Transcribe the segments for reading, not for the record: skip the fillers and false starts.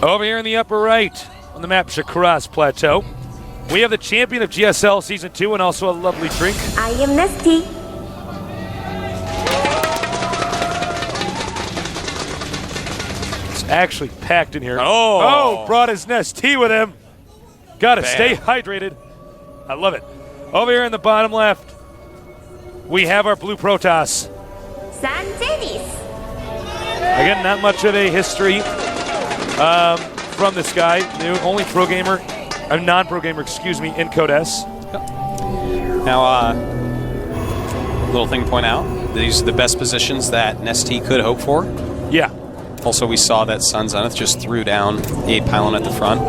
Over here in the upper right on the map, Shakras Plateau, we have the champion of GSL Season 2 and also a lovely drink. I am NesTea. It's actually packed in here. Oh, brought his NesTea with him. Gotta stay hydrated. I love it. Over here in the bottom left, we have our blue Protoss. San tennis. Again, not much of a history from this guy. The only pro gamer, a non-pro gamer, excuse me, in Code S. Now, little thing to point out, these are the best positions that NesTea could hope for. Yeah. Also, we saw that Sun Zenith just threw down a pylon at the front.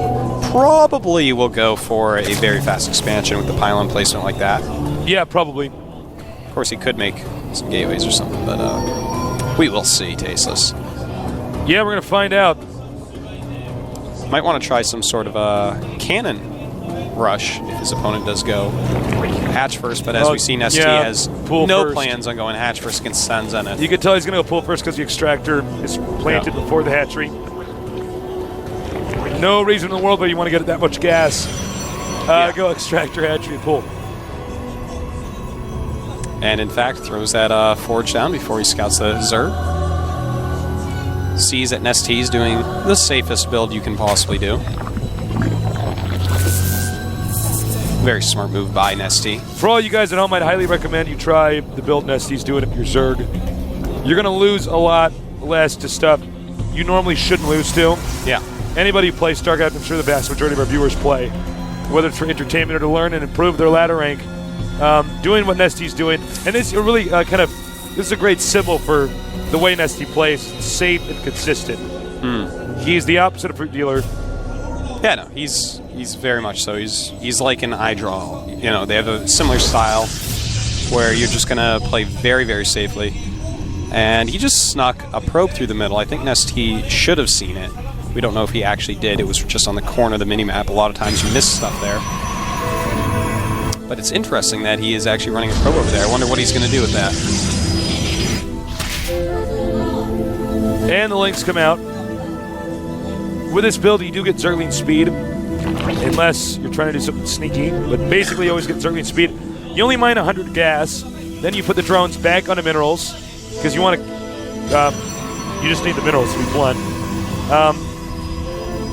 Probably will go for a very fast expansion with the pylon placement like that. Yeah, probably. Of course, he could make some gateways or something, but we will see, Tasteless. Yeah, we're going to find out. Might want to try some sort of a cannon rush if his opponent does go hatch first, but as we see, NesTea has no plans on going hatch first against San Zenith. You can tell he's going to go pull first because the extractor is planted before the hatchery. No reason in the world why you want to get that much gas. Go extractor, hatchery, pull. And in fact, throws that forge down before he scouts the Zerg. Sees that NesTea is doing the safest build you can possibly do. Very smart move by NesTea. For all you guys at home, I'd highly recommend you try the build NesTea's doing if you're Zerg. You're going to lose a lot less to stuff you normally shouldn't lose to. Yeah. Anybody who plays StarCraft, I'm sure the vast majority of our viewers play, whether it's for entertainment or to learn and improve their ladder rank. Doing what NesTea's doing, and this really this is a great symbol for the way NesTea plays. Safe and consistent. He's the opposite of Fruit Dealer. Yeah, no, he's very much so. He's like an iDraw. You know, they have a similar style where you're just gonna play very, very safely. And he just snuck a probe through the middle. I think NesTea should have seen it. We don't know if he actually did. It was just on the corner of the minimap. A lot of times you miss stuff there. But it's interesting that he is actually running a probe over there. I wonder what he's going to do with that. And the links come out. With this build, you do get Zergling speed, unless you're trying to do something sneaky. But basically, you always get Zergling speed. You only mine 100 gas. Then you put the drones back onto minerals, because you want to... you just need the minerals to be blunt.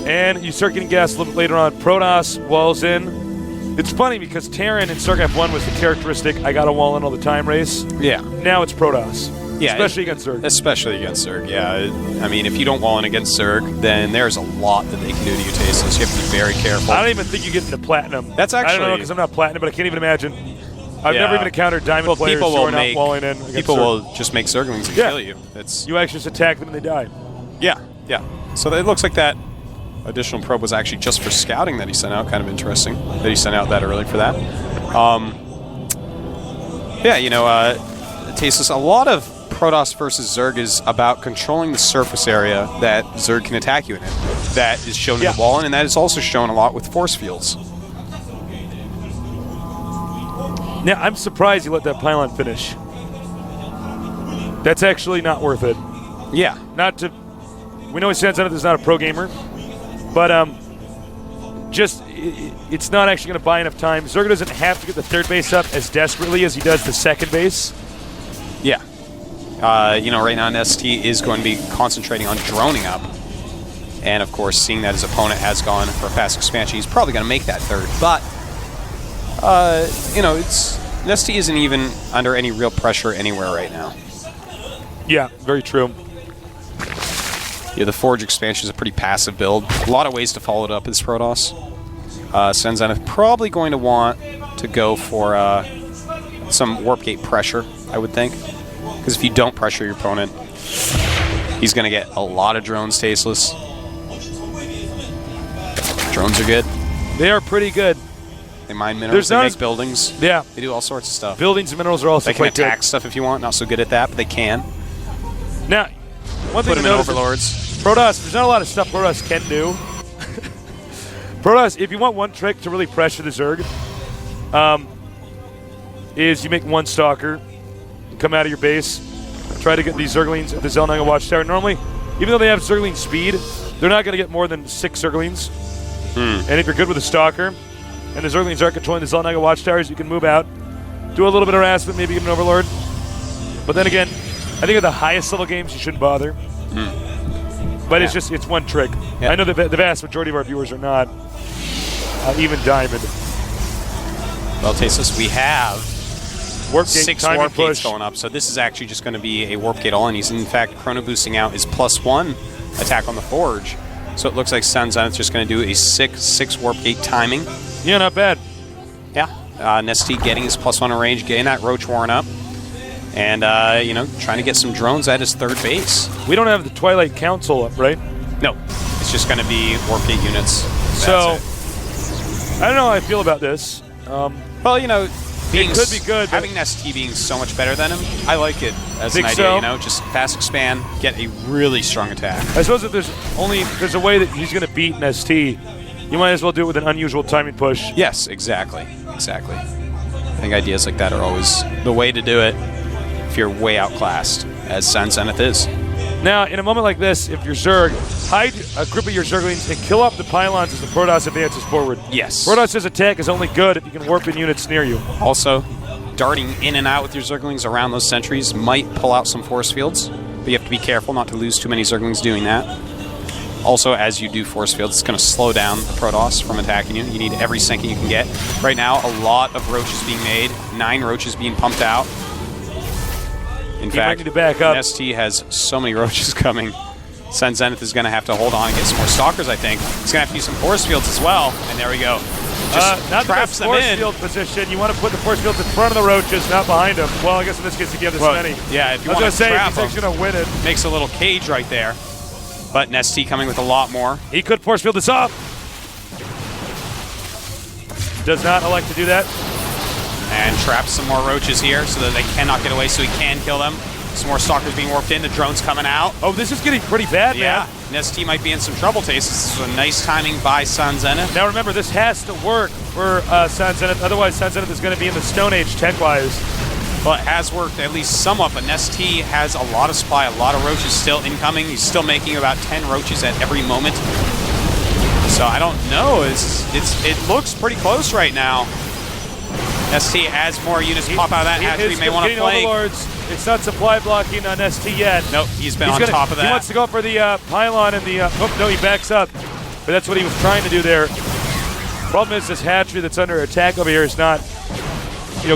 And you start getting gas a little bit later on. Protoss walls in. It's funny because Terran in StarCraft 1 was the characteristic I got a wall in all the time race. Yeah. Now it's Protoss. Yeah. Especially against Zerg. Especially against Zerg, yeah. I mean, if you don't wall in against Zerg, then there's a lot that they can do to you, Tasteless. You have to be very careful. I don't even think you get into Platinum. That's actually... I don't know because I'm not Platinum, but I can't even imagine. I've never even encountered Diamond players who are not walling in against People Zerg. will just make Zerglings and kill you. You actually just attack them and they die. Yeah, yeah. So it looks like that additional probe was actually just for scouting that he sent out. Kind of interesting that he sent out that early for that. Yeah, you know, Tasteless, a lot of Protoss versus Zerg is about controlling the surface area that Zerg can attack you in it. That is shown in the wall, and that is also shown a lot with force fields. Now, I'm surprised you let that pylon finish. That's actually not worth it. Yeah. Not to... We know San Zenith is not a pro gamer, but it's not actually going to buy enough time. Zerg doesn't have to get the third base up as desperately as he does the second base. Yeah. You know, right now NesTea is going to be concentrating on droning up. And, of course, seeing that his opponent has gone for a fast expansion, he's probably going to make that third. But, you know, NesTea isn't even under any real pressure anywhere right now. Yeah, very true. Yeah, the Forge expansion is a pretty passive build. A lot of ways to follow it up as Protoss. San Zenith probably going to want to go for some Warp Gate pressure, I would think. Because if you don't pressure your opponent, he's going to get a lot of drones, Tasteless. Drones are good. They are pretty good. They mine minerals, they make buildings. Yeah. They do all sorts of stuff. Buildings and minerals are also quite good. They can attack stuff if you want. Not so good at that, but they can. Now, one thing to notice, Overlords. Protoss, there's not a lot of stuff Protoss can do. Protoss, if you want one trick to really pressure the Zerg, is you make one Stalker, come out of your base, try to get these Zerglings at the Zelnanga Watchtower. Normally, even though they have Zergling speed, they're not going to get more than 6 Zerglings. And if you're good with a Stalker, and the Zerglings aren't controlling the Zelnaga Watchtowers, you can move out, do a little bit of harassment, maybe get an Overlord. But then again, I think at the highest level games, you shouldn't bother. But it's one trick. Yeah. I know the vast majority of our viewers are not even Diamond. Well, Tasteless, we have Warp Gate, 6 timing Warp Gates push. going up, so this is actually just going to be a Warp Gate all, and he's in fact Chrono Boosting out his +1 attack on the Forge. So it looks like San Zenith's just going to do a 6 Warp Gate timing. Yeah, not bad. Yeah. NesTea getting his +1 in range, getting that Roach Warren up, and, trying to get some drones at his third base. We don't have the Twilight Council up, right? No, it's just going to be Warp Gate units. So, That's I don't know how I feel about this. well, being it could be good, but having NesTea being so much better than him, I like it as an Think idea. so? Just fast expand, get a really strong attack. I suppose if there's a way that he's going to beat NesTea, you might as well do it with an unusual timing push. Yes, exactly. I think ideas like that are always the way to do it if you're way outclassed, as San Zenith is. Now, in a moment like this, if you're Zerg, hide a group of your Zerglings and kill off the pylons as the Protoss advances forward. Yes. Protoss's attack is only good if you can warp in units near you. Also, darting in and out with your Zerglings around those sentries might pull out some force fields, but you have to be careful not to lose too many Zerglings doing that. Also, as you do force fields, it's going to slow down the Protoss from attacking you. You need every sinking you can get. Right now, a lot of roaches being made, 9 roaches being pumped out. In fact, need to back up. NesTea has so many roaches coming. San Zenith is going to have to hold on and get some more Stalkers, I think. He's going to have to use some force fields as well. And there we go. Just Not the traps best them force in. field position. You want to put the force fields in front of the roaches, not behind them. Well, I guess in this case, if you have this many. Yeah, if you I was want going to to say, trap he's them, actually going to win it. makes a little cage right there. But NesTea coming with a lot more. He could force field this off. Does not elect to do that. And traps some more roaches here so that they cannot get away, so he can kill them. Some more Stalkers being warped in. The drone's coming out. Oh, this is getting pretty bad, Yeah, man. NesTea might be in some trouble, Taste. This is a nice timing by San Zenith. Now remember, this has to work for San Zenith. Otherwise, San Zenith is going to be in the Stone Age tech-wise. Well, it has worked at least somewhat, but NesTea has a lot of supply, a lot of roaches still incoming. He's still making about 10 roaches at every moment. So I don't know. It looks pretty close right now. NesTea, as more units pop out of that hatchery, may want to flank. Overlords. It's not supply blocking on ST yet. Nope, he's been on top of that. He wants to go for the pylon and the... oh, no, he backs up. But that's what he was trying to do there. Problem is, this hatchery that's under attack over here is not,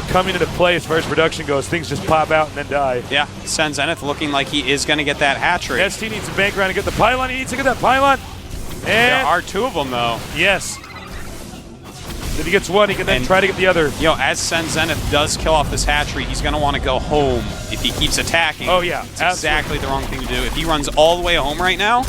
coming into play as far as production goes. Things just pop out and then die. Yeah, San Zenith looking like he is going to get that hatchery. ST needs to bank around and get the pylon. He needs to get that pylon. And There are 2 of them, though. yes. If he gets one, he can then try to get the other. As San Zenith does kill off this hatchery, he's going to want to go home if he keeps attacking. Oh, yeah. It's exactly the wrong thing to do. If he runs all the way home right now,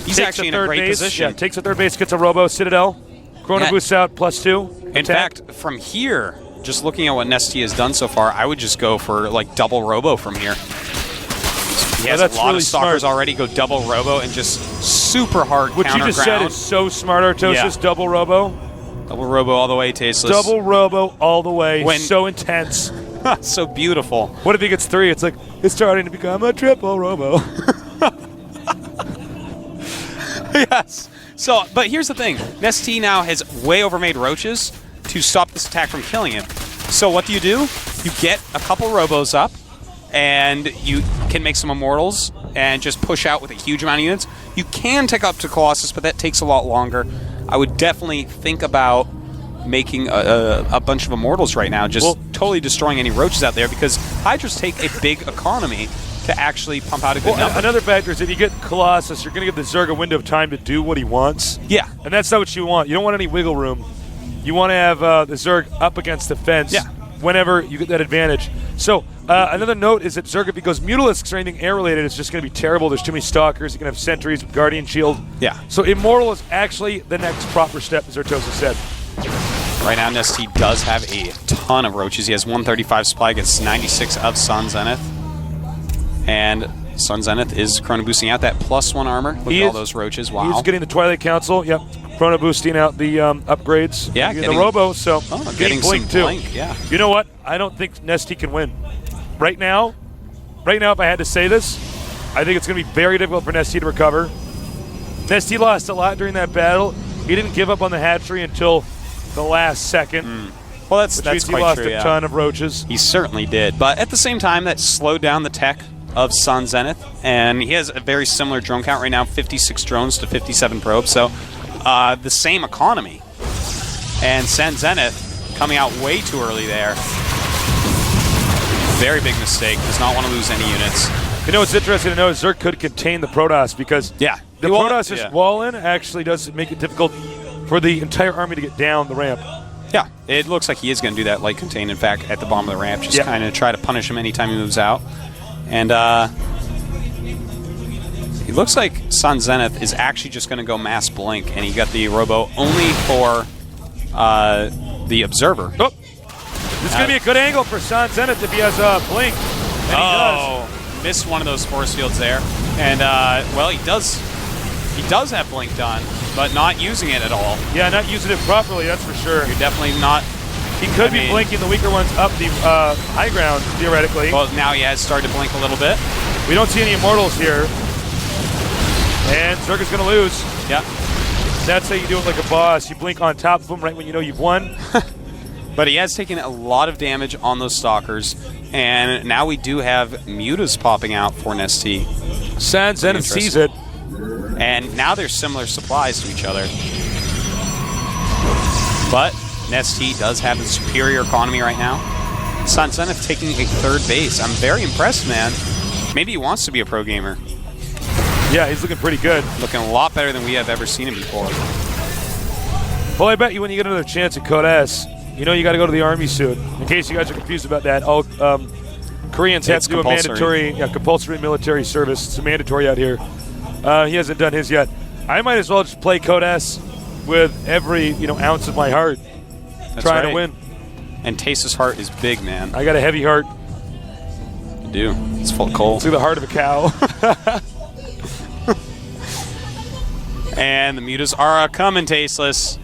he's actually in a great position. Yeah, takes a third base, gets a robo, Citadel. Chrono boosts out +2. In fact, from here, just looking at what NesTea has done so far, I would just go for double robo from here. He has that's a lot really of Stalkers smart. already. Go double robo and just super hard What counter you just ground. said is so smart, Artosis. Yeah. Double robo. Double robo all the way, Tasteless. Double robo all the way. When- So intense. So beautiful. What if he gets 3? It's like, it's starting to become a triple robo. Yes. So, but here's the thing. NesTea now has way overmade roaches to stop this attack from killing him. So what do? You get a couple robos up, and you can make some immortals and just push out with a huge amount of units. You can take up to Colossus, but that takes a lot longer. I would definitely think about making a bunch of immortals right now, just totally destroying any roaches out there, because Hydras take a big economy to actually pump out a good number. Another factor is if you get Colossus, you're going to give the Zerg a window of time to do what he wants. Yeah. And that's not what you want. You don't want any wiggle room. You want to have the Zerg up against the fence whenever you get that advantage. So another note is that Zerg, if he goes Mutalisks or anything air-related, it's just going to be terrible. There's too many Stalkers. You can have Sentries with Guardian Shield. Yeah. So Immortal is actually the next proper step, as Artosis said. Right now, NesTea does have a ton of roaches. He has 135 supply against 96 of San Zenith. And San Zenith is chrono boosting out that +1 armor. Look at all those roaches. Wow. He's getting the Twilight Council. Yep. Chrono boosting out the upgrades. Yeah, getting the Robo. So getting Blink some too. Blink, yeah. You know what? I don't think NesTea can win. Right now, if I had to say this, I think it's going to be very difficult for NesTea to recover. NesTea lost a lot during that battle. He didn't give up on the hatchery until the last second. Well, that's Which means quite he lost true, a ton of roaches. He certainly did. But at the same time, that slowed down the tech of Sun Zenith. And he has a very similar drone count right now, 56 drones to 57 probes. So the same economy. And San Zenith coming out way too early there. Very big mistake. Does not want to lose any units. You know what's interesting to know is Zerg could contain the Protoss because the Protoss' wall-in actually does make it difficult for the entire army to get down the ramp. Yeah, it looks like he is going to do that light contain, in fact, at the bottom of the ramp. Just kind of try to punish him anytime he moves out. And it looks like Sun Zenith is actually just going to go mass blink, and he got the robo only for the observer. Oh, this is going to be a good angle for San Zenith if he has a blink. And he does. Missed one of those force fields there. And, well, he does have blink done, but not using it at all. Yeah, not using it properly, that's for sure. You're definitely not. He could be blinking the weaker ones up the high ground, theoretically. Well, now he has started to blink a little bit. We don't see any Immortals here. And Zerg is going to lose. Yeah. That's how you do it like a boss. You blink on top of them right when you know you've won. But he has taken a lot of damage on those Stalkers. And now we do have Mutas popping out for NesTea. San Zenith sees it. And now there's similar supplies to each other. But NesTea does have a superior economy right now. San Zenith taking a third base. I'm very impressed, man. Maybe he wants to be a pro gamer. Yeah, he's looking pretty good. Looking a lot better than we have ever seen him before. Well, I bet you when you get another chance at Code S, you know you got to go to the Army soon. In case you guys are confused about that, all Koreans have to do a mandatory, compulsory military service. It's mandatory out here. He hasn't done his yet. I might as well just play Code S with every ounce of my heart, trying to win. And Taste's heart is big, man. I got a heavy heart. You do. It's full of coal. It's like the heart of a cow. And the Mutas are coming, Tasteless.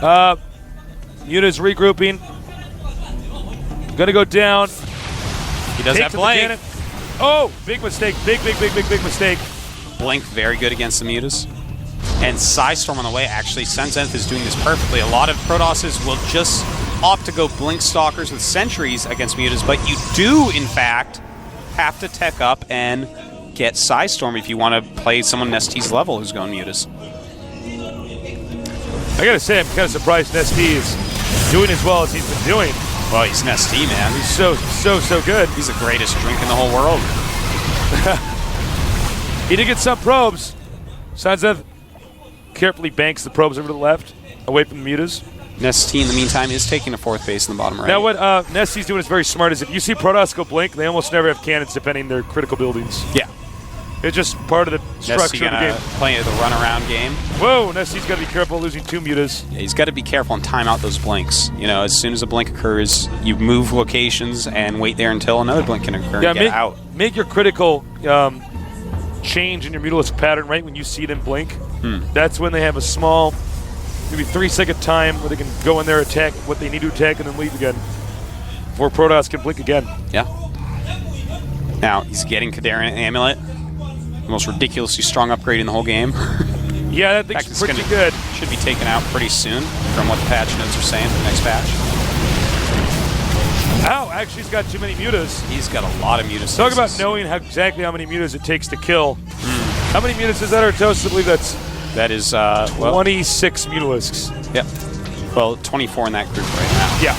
Mutas regrouping. Gonna go down. He does have blink. Oh, big mistake. Big mistake. Blink very good against the Mutas. And Psystorm on the way. Actually, San Zenith is doing this perfectly. A lot of Protosses will just opt to go Blink Stalkers with Sentries against Mutas, but you do, in fact, have to tech up and get Psystorm if you want to play someone NesTea's level who's going Mutas. I gotta say, I'm kind of surprised NesTea is doing as well as he's been doing. Well, he's NesTea, man. He's so good. He's the greatest drink in the whole world. He did get some probes. San Zenith carefully banks the probes over to the left, away from the Mutas. NesTea, in the meantime, is taking a fourth base in the bottom right. Now, what NesTea's doing is very smart. Is if you see Protoss go blink, they almost never have cannons defending their critical buildings. Yeah. It's just part of the structure of the game. Playing the runaround game. Whoa, NesTea's got to be careful losing 2 Mutas. Yeah, he's got to be careful and time out those blinks. As soon as a blink occurs, you move locations and wait there until another blink can occur and get out. Make your critical change in your Mutalisk pattern right when you see them blink. That's when they have a small, maybe 3-second time where they can go in there, attack what they need to attack, and then leave again. Before Protoss can blink again. Yeah. Now, he's getting Kadarin Amulet. The most ridiculously strong upgrade in the whole game. Yeah, that thing's pretty good. Should be taken out pretty soon from what the patch notes are saying for the next patch. Ow, actually he's got too many Mutas. He's got a lot of Mutas. Talk about knowing exactly how many Mutas it takes to kill. How many Mutas is that, Artos? I believe that is 26 Mutalisks. Yep. Well, 24 in that group right now. Yeah.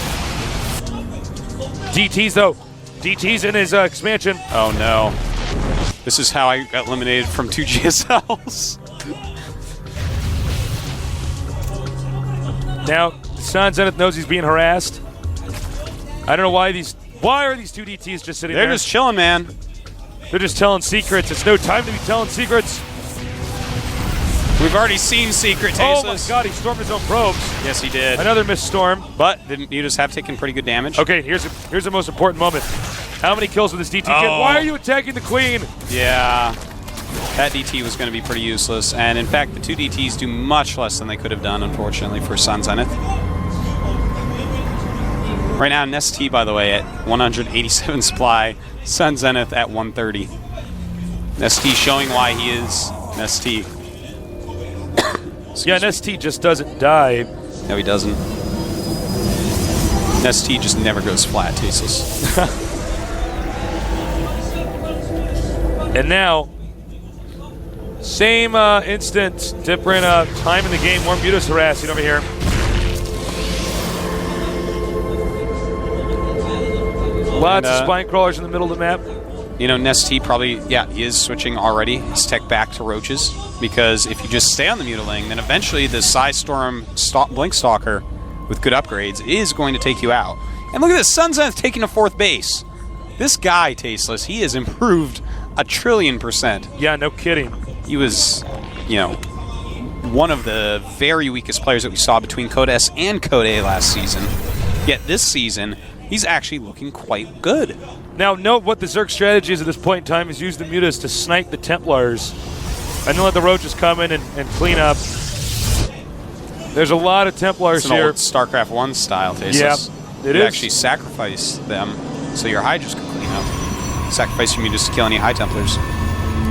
DT's though. DT's in his expansion. Oh no. This is how I got eliminated from 2 GSLs. Now, San Zenith knows he's being harassed. I don't know why are these 2 DTs just sitting there? They're just chilling, man. They're just telling secrets. It's no time to be telling secrets. We've already seen Secret Tasteless. Oh my god, he stormed his own probes. Yes, he did. Another missed storm. But the Mutas have taken pretty good damage. Okay, here's the most important moment. How many kills with this DT kit? Why are you attacking the Queen? Yeah. That DT was going to be pretty useless. And in fact, the 2 DTs do much less than they could have done, unfortunately, for San Zenith. Right now, NesTea, by the way, at 187 supply. San Zenith at 130. NesTea showing why he is NesTea. Yeah, NesTea just doesn't die. No, he doesn't. NesTea just never goes flat, tasteless. And now, same instant, different time in the game. More Mutas harassing over here. Lots of spine crawlers in the middle of the map. You know, NesTea probably, he is switching already his tech back to roaches, because if you just stay on the Mutaling, then eventually the Psystorm Blink Stalker with good upgrades is going to take you out. And look at this, Sun Zenith taking a 4th base. This guy, Tasteless, he has improved 1,000,000,000%. Yeah, no kidding. He was, one of the very weakest players that we saw between Code S and Code A last season. Yet this season, he's actually looking quite good. Now, note what the Zerg strategy is at this point in time is use the Mutas to snipe the Templars and then let the Roaches come in and clean up. There's a lot of Templars it's an here. Old StarCraft 1 style, Tasteless. Yeah, it you is. actually sacrifice them so your Hydras can clean up. Sacrifice your Mutas to kill any High Templars.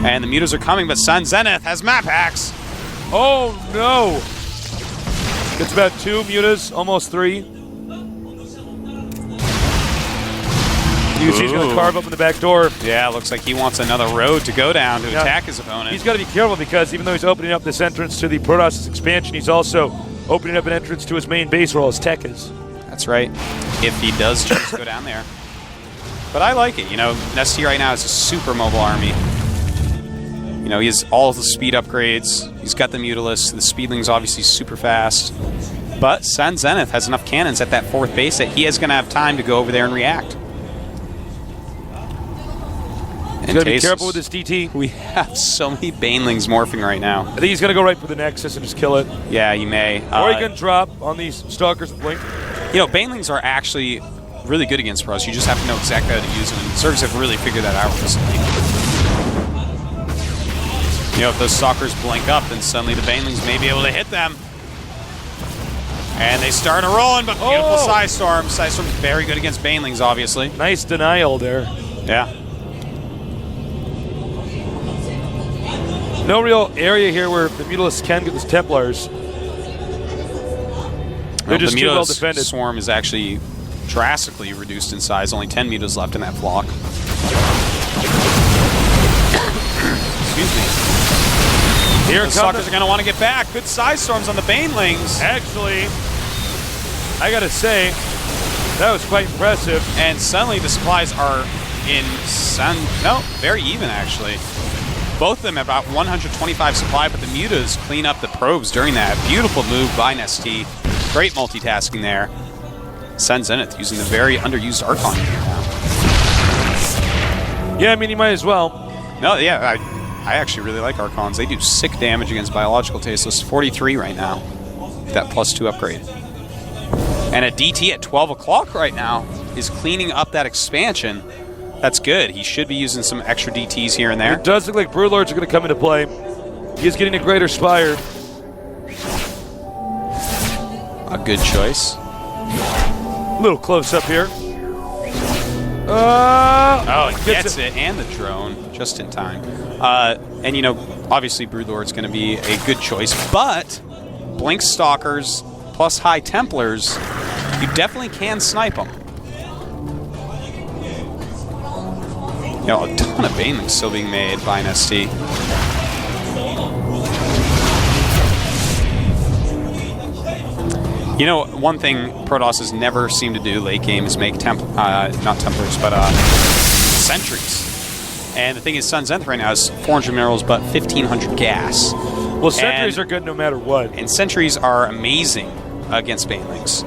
And the Mutas are coming, but Sun Zenith has map hacks. Oh, no. It's about 2 Mutas, almost 3. You see he's going to carve up in the back door. Yeah, looks like he wants another road to go down to attack his opponent. He's got to be careful because even though he's opening up this entrance to the Protoss' expansion, he's also opening up an entrance to his main base where all his tech is. That's right. If he does choose to go down there. But I like it. NesTea right now is a super mobile army. He has all the speed upgrades. He's got the Mutalisk. The Speedling's obviously super fast. But Sun Zenith has enough cannons at that 4th base that he is going to have time to go over there and react. He's got to be careful with this DT. We have so many Banelings morphing right now. I think he's going to go right for the Nexus and just kill it. Yeah, he may. Or he can drop on these Stalkers with Blink. Banelings are actually really good against Pros. You just have to know exactly how to use them. And Zergs have really figured that out recently. If those Stalkers blink up, then suddenly the Banelings may be able to hit them. And they start a rolling, but beautiful Psystorm. Psystorm's very good against Banelings, obviously. Nice denial there. Yeah. No real area here where the Mutalisks can get the Templars. They're just too well defended. The swarm is actually drastically reduced in size. Only 10 Mutas left in that flock. Excuse me. Here the Stalkers are going to want to get back. Good Psystorms on the Banelings. Actually, I got to say, that was quite impressive. And suddenly the supplies are very even actually. Both of them have about 125 supply, but the Mutas clean up the probes during that. Beautiful move by NesTea. Great multitasking there. Sun Zenith using the very underused Archon here now. Yeah, I mean, you might as well. No, yeah, I actually really like Archons. They do sick damage against biological tasteless. 43 right now. That +2 upgrade. And a DT at 12 o'clock right now is cleaning up that expansion. That's good. He should be using some extra DTs here and there. It does look like Broodlords are going to come into play. He is getting a greater Spire. A good choice. A little close up here. He gets it, and the drone, just in time. And, obviously Broodlord's going to be a good choice, but Blink Stalkers plus High Templars, you definitely can snipe them. A ton of Banelings still being made by NesTea. One thing Protoss never seemed to do late game is make not Templars, but Sentries. And the thing is, Sun Zenith right now is 400 minerals, but 1,500 gas. Well, Sentries are good no matter what. And Sentries are amazing against Banelings.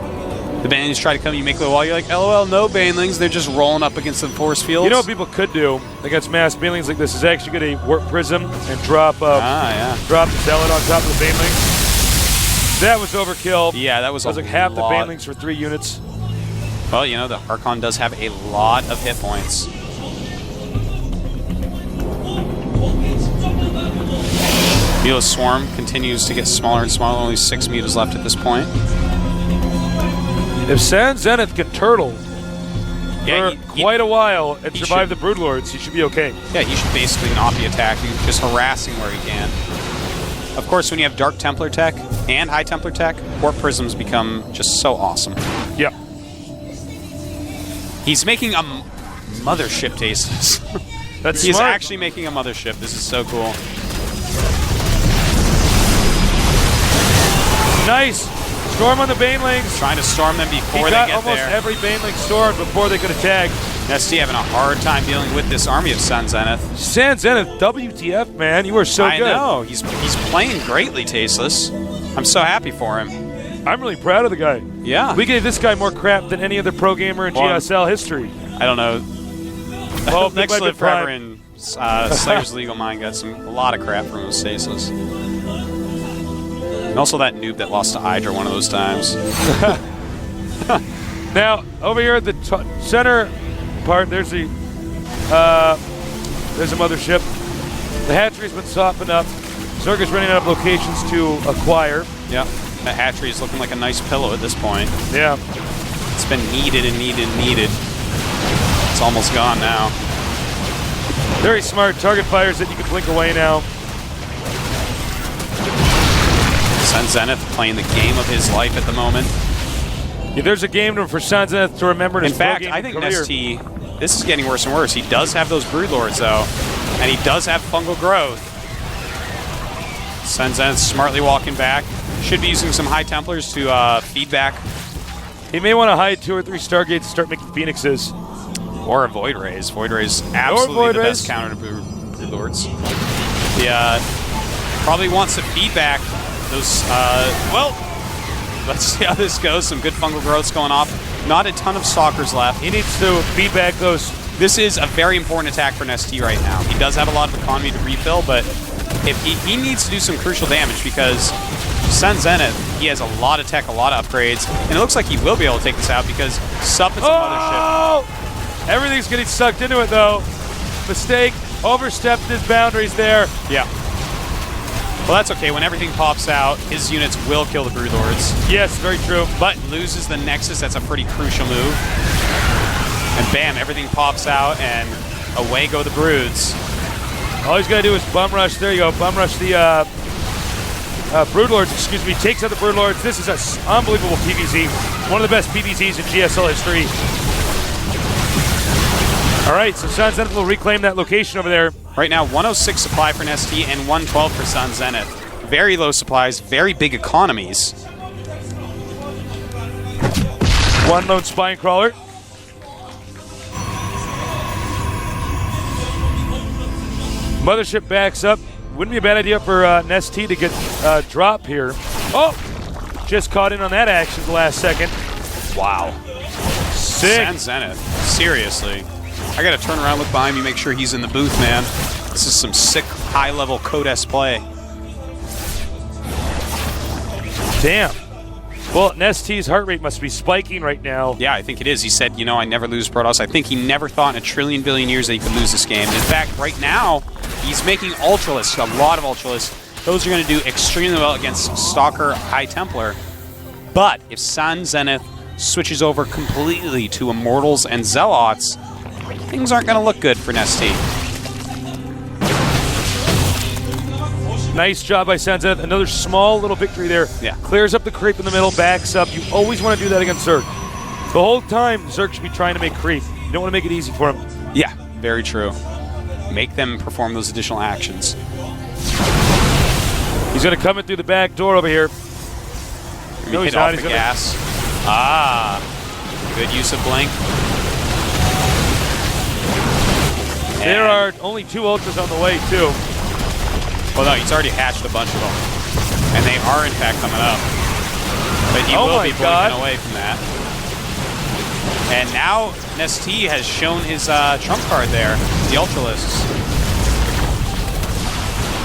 The Banelings try to come, you make the wall, you're like, LOL, no Banelings. They're just rolling up against the force fields. You know what people could do against mass Banelings like this is actually get a Warp Prism and drop the Zealot on top of the Banelings. That was overkill. Yeah, that was like half the Banelings for 3 units. Well, the Archon does have a lot of hit points. Muta's Swarm continues to get smaller and smaller. Only 6 Mutas left at this point. If San Zenith can turtle for quite a while and survive the Broodlords. He should be okay. Yeah, he should basically not be attacking, just harassing where he can. Of course, when you have Dark Templar tech and High Templar tech, Warp Prisms become just so awesome. Yep. He's making a mothership taste. That's He's smart. actually making a mothership. This is so cool. Nice. Storm on the Banelings. Trying to storm them before He they got get almost there. every Baneling stormed before they could attack. NesTea having a hard time dealing with this army of San Zenith. San Zenith, WTF, man. You are so I good. know. He's playing greatly, Tasteless. I'm so happy for him. I'm really proud of the guy. Yeah. We gave this guy more crap than any other pro gamer in GSL history. I don't know. Well, Next Big Life Live Forever Prime. and Slayer's Legal Mind got a lot of crap from his Tasteless. And also that noob that lost to Hydra one of those times. Now, over here at the center part, there's a mothership. The hatchery's been softened up. Zerg is running out of locations to acquire. Yeah. That hatchery is looking like a nice pillow at this point. Yeah. It's been needed and needed and needed. It's almost gone now. Very smart. Target fires that you can blink away now. San Zenith playing the game of his life at the moment. Yeah, there's a game for San Zenith to remember in his In fact, pro I gaming think career. NesTea, this is getting worse and worse. He does have those Broodlords, though, and he does have fungal growth. San Zenith smartly walking back. Should be using some High Templars to feed back. He may want to hide 2 or 3 Stargates and start making Phoenixes. Or a Void Rays. Void Rays absolutely the best counter to Broodlords. He probably wants to feed back those, well, let's see how this goes. Some good fungal growths going off. Not a ton of Stalkers left. He needs to feed back those. This is a very important attack for NesTea right now. He does have a lot of economy to refill, but if he needs to do some crucial damage because San Zenith, he has a lot of tech, a lot of upgrades, and it looks like he will be able to take this out because Sup is a mothership. Everything's getting sucked into it, though. Mistake. Overstepped his boundaries there. Yeah. Well, that's okay. When everything pops out, his units will kill the Broodlords. Yes, very true. But loses the Nexus. That's a pretty crucial move. And bam, everything pops out, and away go the Broods. All he's got to do is bum rush. There you go. Bum rush the Broodlords, excuse me. Takes out the Broodlords. This is an unbelievable PvZ. One of the best PvZs in GSL history. All right, so San Zenith will reclaim that location over there. Right now, 106 supply for NesTea and 112 for San Zenith. Very low supplies, very big economies. One lone Spine Crawler. Mothership backs up. Wouldn't be a bad idea for NesTea to get drop here. Oh! Just caught in on that action the last second. Wow. Sick. San Zenith. Seriously. I gotta turn around, look behind me, make sure he's in the booth, man. This is some sick, high-level Codes play. Damn. Well, NesTea's heart rate must be spiking right now. Yeah, I think it is. He said, you know, I never lose Protoss. I think he never thought in a trillion billion years that he could lose this game. And in fact, right now, he's making Ultralisks, a lot of Ultralisks. Those are going to do extremely well against Stalker, High Templar. But if San Zenith switches over completely to Immortals and Zealots, things aren't going to look good for NesTea. Nice job by San Zenith. Another small little victory there. Yeah. Clears up the creep in the middle, backs up. You always want to do that against Zerg. The whole time, Zerg should be trying to make creep. You don't want to make it easy for him. Yeah, very true. Make them perform those additional actions. He's going to come in through the back door over here. No, Hit he's not. off He's the gonna- gas. Ah, good use of Blink. There are only 2 ultras on the way, too. Well, no, he's already hatched a bunch of them. And they are, in fact, coming up. But he Oh will my be God. blinking away from that. And now NesTea has shown his trump card there, the Ultralisks.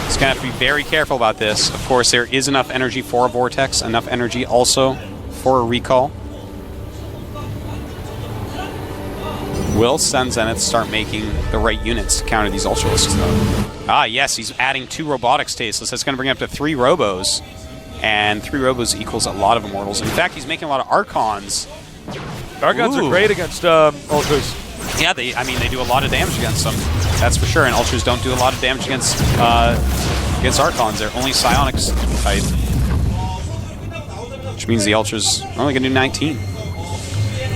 He's going to have to be very careful about this. Of course, there is enough energy for a Vortex, enough energy also for a Recall. Will San Zenith start making the right units to counter these Ultralisks, though? Ah, yes, he's adding 2 Robotics Tasteless. That's going to bring up to 3 Robos. And 3 Robos equals a lot of Immortals. In fact, he's making a lot of Archons. Archons are great against Ultras. Yeah, they do a lot of damage against them. That's for sure. And Ultras don't do a lot of damage against Archons. They're only Psionics type. Which means the Ultras are only going to do 19.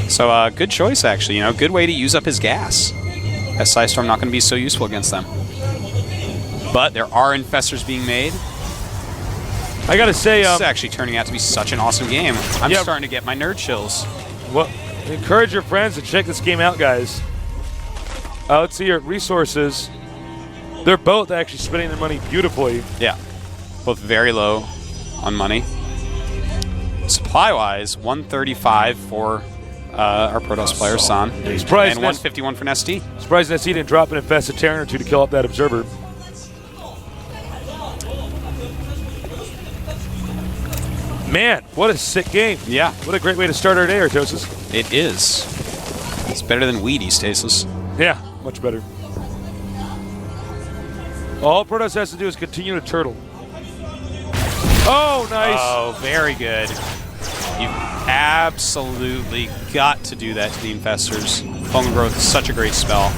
So good choice, actually. You know, good way to use up his gas. As Psystorm not going to be so useful against them. But there are Infestors being made. I got to say... this is actually turning out to be such an awesome game. I'm starting to get my nerd chills. Well, encourage your friends to check this game out, guys. Let's see your resources. They're both actually spending their money beautifully. Yeah. Both very low on money. Supply-wise, 135 for our Protoss player, San. And 151 for NesTea. Surprised NesTea didn't drop an Infested Terran or two to kill up that Observer. Man, what a sick game. Yeah. What a great way to start our day, Artosis. It is. It's better than Weedy, Stasis. Yeah, much better. All Protoss has to do is continue to turtle. Oh, nice. Oh, very good. You've absolutely got to do that to the Infestors. Fungal Growth is such a great spell.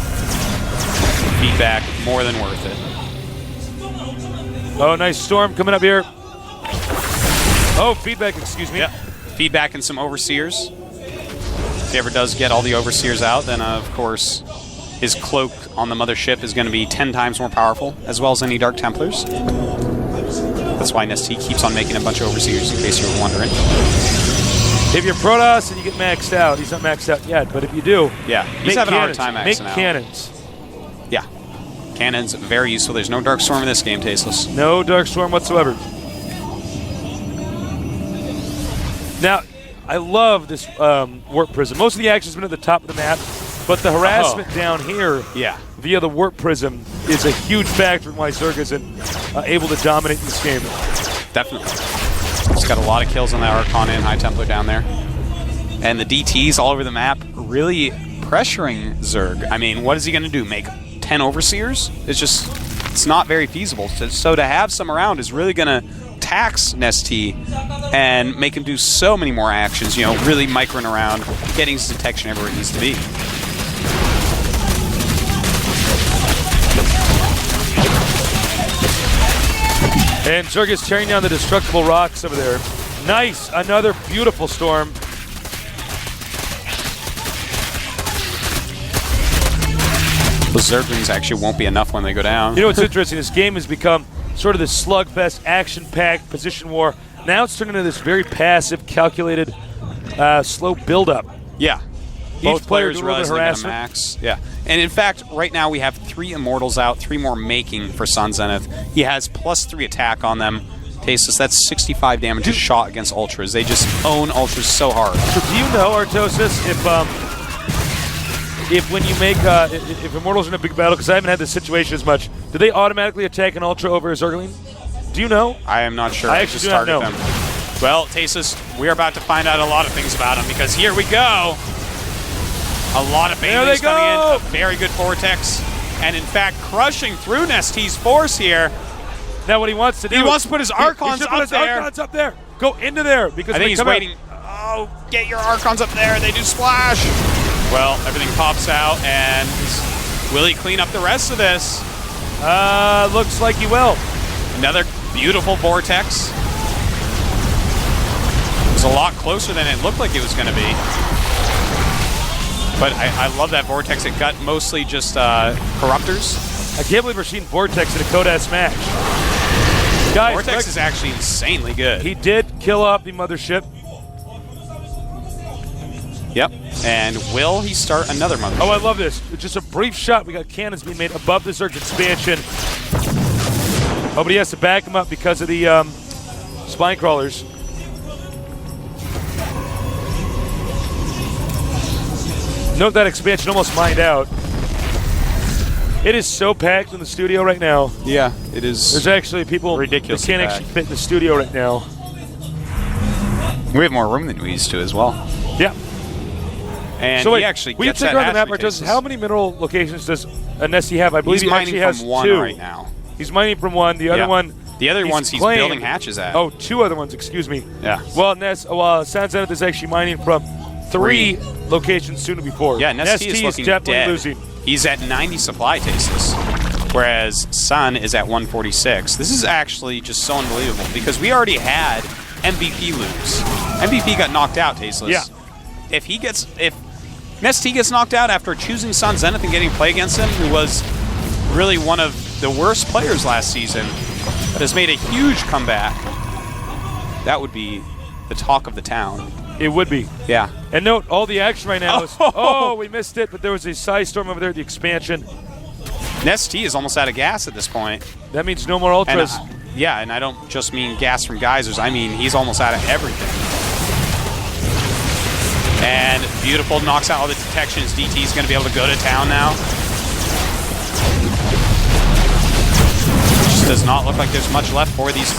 Feedback, more than worth it. Oh, nice Storm coming up here. Oh, feedback, excuse me. Yeah. Feedback and some Overseers. If he ever does get all the Overseers out, then of course his cloak on the mothership is going to be 10 times more powerful, as well as any Dark Templars. That's why NesTea keeps on making a bunch of Overseers, in case you were wondering. If you're Protoss and you get maxed out, he's not maxed out yet, but if you do, yeah, he's having a hard time maxing out. Make cannons. Yeah. Cannons, very useful. There's no Dark Storm in this game, Tasteless. No Dark Storm whatsoever. Now, I love this Warp Prism. Most of the action's been at the top of the map, but the harassment down here via the Warp Prism is a huge factor in why Zerg isn't able to dominate this game. Definitely. He's got a lot of kills on that Archon and High Templar down there. And the DTs all over the map really pressuring Zerg. I mean, what is he going to do? Make 10 Overseers? It's not very feasible. So to have some around is really going to tax NesTea and make him do so many more actions, you know, really microing around, getting his detection everywhere it needs to be. And Zerg is tearing down the destructible rocks over there. Nice, another beautiful Storm. The Zerglings actually won't be enough when they go down. You know what's interesting? This game has become sort of this slugfest, action-packed position war. Now it's turned into this very passive, calculated, slow build-up. Yeah. Both players realize they're gonna max. Yeah. And in fact, right now we have 3 Immortals out, 3 more making for Sun Zenith. He has +3 attack on them. Tasteless, that's 65 damage a shot against Ultras. They just own Ultras so hard. So do you know, Artosis, if when you make, if Immortals are in a big battle, because I haven't had this situation as much, do they automatically attack an Ultra over a Zergling? Do you know? I am not sure. I actually do not know. Them. Well, Tasteless, we're about to find out a lot of things about him, because here we go. A lot of babies coming in, a very good Vortex, and in fact, crushing through NesTea's force here. Now what he wants to do, he wants to put his Archons up there. Go into there, because I think he's waiting. Oh, get your Archons up there. They do splash. Well, everything pops out, and will he clean up the rest of this? Looks like he will. Another beautiful Vortex. It was a lot closer than it looked like it was going to be. But I love that Vortex. It got mostly just Corruptors. I can't believe we're seeing Vortex in a Kodas match. Guys, Vortex is actually insanely good. He did kill off the mothership. Yep. And will he start another mothership? Oh, I love this. It's just a brief shot. We got cannons being made above the Zerg expansion. Oh, but he has to back him up because of the spine crawlers. Note that expansion almost mined out. It is so packed in the studio right now. Yeah, it is. There's actually people ridiculous. That can't actually fit in the studio right now. We have more room than we used to as well. Yeah. And so wait, he actually will you gets check that around the map? How many mineral locations does NesTea have? I believe he's he actually has mining from 1 2 right now. He's mining from 1. The other one. The other ones he's building hatches at. Oh, 2 other ones. Excuse me. Yeah. Well, San Zenith is actually mining from 3 locations soon to be 4. Yeah, NesTea is looking definitely dead. losing. He's at 90 supply tastes, whereas San is at 146. This is actually just so unbelievable because we already had MVP lose. MVP got knocked out, Tasteless. Yeah. If NesTea gets knocked out after choosing Sun Zenith and getting play against him, who was really one of the worst players last season, but has made a huge comeback, that would be the talk of the town. It would be. Yeah. And note, all the action right now is, oh, we missed it, but there was a Psy Storm over there at the expansion. NesTea is almost out of gas at this point. That means no more Ultras. And I don't just mean gas from geysers. I mean he's almost out of everything. And Beautiful knocks out all the detections. DT's going to be able to go to town now. Just does not look like there's much left for these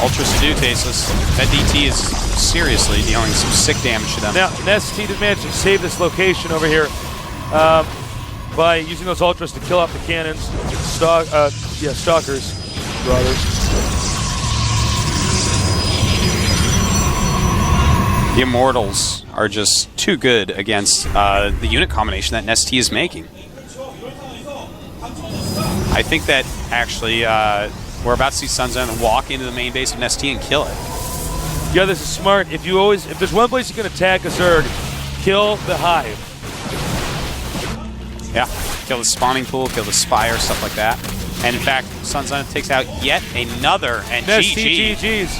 Ultras to do, Tasteless. That DT is seriously dealing some sick damage to them. Now, NesTea did manage to save this location over here by using those Ultras to kill off the cannons. Stalkers, rather. The Immortals are just too good against the unit combination that NesTea is making. I think that actually we're about to see Sun Zenith walk into the main base of NesTea and kill it. Yeah, this is smart. If there's one place you can attack a Zerg, kill the Hive. Yeah, kill the spawning pool, kill the Spire, stuff like that. And in fact, Sun Zenith takes out yet another, and NesTea GG. GG's.